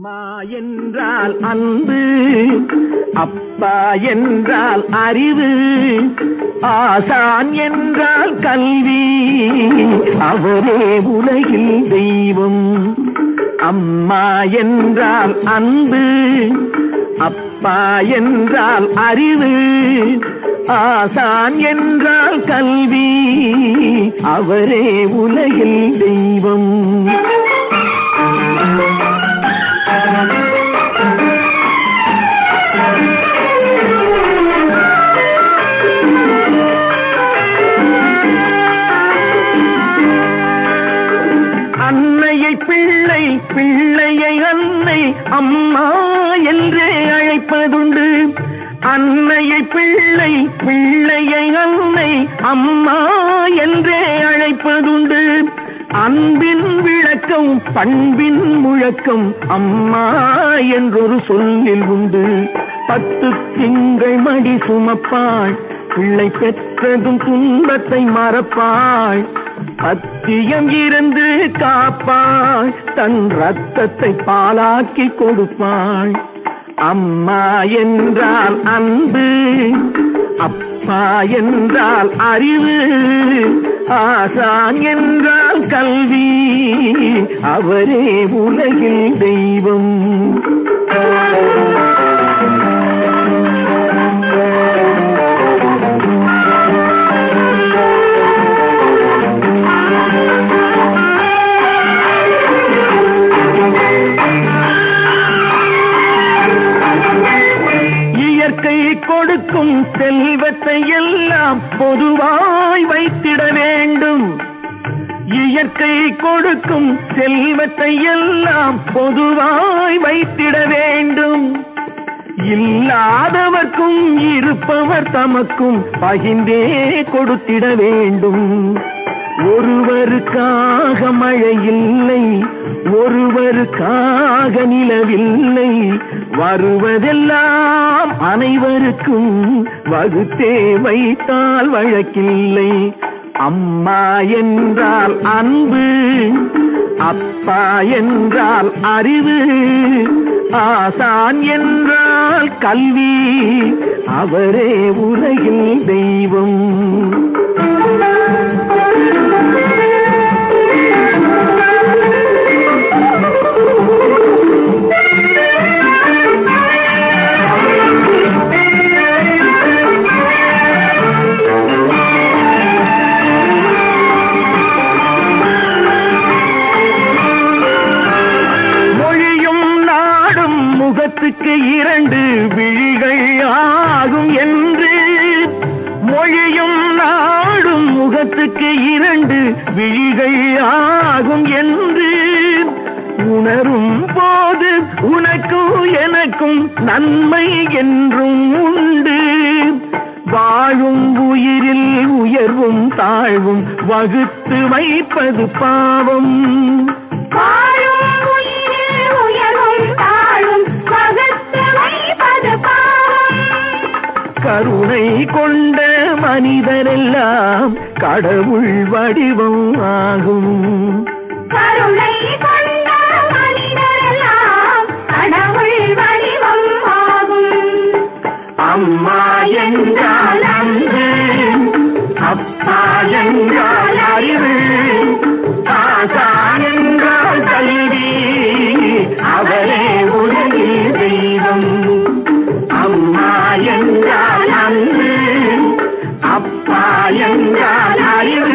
அம்மா என்றால் அன்பு, அப்பா என்றால் அறிவு, ஆசான் என்றால் கல்வி, அவரே உலகில் தெய்வம். அம்மா என்றால் அன்பு, அப்பா என்றால் அறிவு, ஆசான் என்றால் கல்வி, அவரே உலகில் தெய்வம். அன்னையை பிள்ளை, பிள்ளையை அன்னை, அம்மா என்றே அழைப்பதுண்டு. அன்னையை பிள்ளை, பிள்ளையை அன்னை, அம்மா என்றே அழைப்பதுண்டு. அன்பின் விளக்கம், பண்பின் முழக்கம், அம்மா என்றொரு சொல்லில் உண்டு. 10 திங்கள் மடி சுமப்பாள், பிள்ளை பெற்றதும் துன்பத்தை மறப்பாள். பத்தியம் இருந்து காப்பாள், தன் ரத்தத்தை பாலாக்கி கொடுப்பாள். அம்மா என்றால் அன்பு, அப்பா என்றால் அறிவு, ஆசான் என்றால் கல்வி, அவரே உலகில் தெய்வம். இயற்கை கொடுக்கும் செல்வத்தை எல்லாம் பொதுவாய் வைத்திட வேண்டும். இயற்கை கொடுக்கும் செல்வத்தை எல்லாம் பொதுவாய் வைத்திட வேண்டும். இல்லாதவர்க்கும் இருப்பவர் தமக்கும் பகிர்ந்தே கொடுத்திட வேண்டும். ஒருவருக்காக மழை இல்லை, ஒருவருக்காக நிலவில்லை, வருவதெல்லாம் அனைவருக்கும் வகுத்தே வைத்தால் வழக்கில்லை. அம்மா என்றால் அன்பு, அப்பா என்றால் அறிவு, ஆசான் என்றால் கல்வி, அவரே உலகில் தெய்வம். முகத்துக்கு 2 விழிகள் ஆகும் என்று, மொழியும் நாடும் முகத்துக்கு 2 விழிகள் ஆகும் என்று உணரும் போது உனக்கும் எனக்கும் நன்மை என்றும் உண்டு. வாழும் உயிரில் உயர்வும் தாழ்வும் வகுத்து வைப்பது பாவம். கருணை கொண்ட மனிதரெல்லாம் கடவுள் வடிவம் ஆகும். கருணை கொண்ட மனிதரெல்லாம் கடவுள் வடிவம் ஆகும். அம்மா என்றால் அன்பு, அப்பா என்றால் அறிவு, ஆசான் என்றால் கல்வி, அவரே உலகில் தெய்வம். அம்மா என்றால் அன்பு, அப்பா என்றால் அறிவு,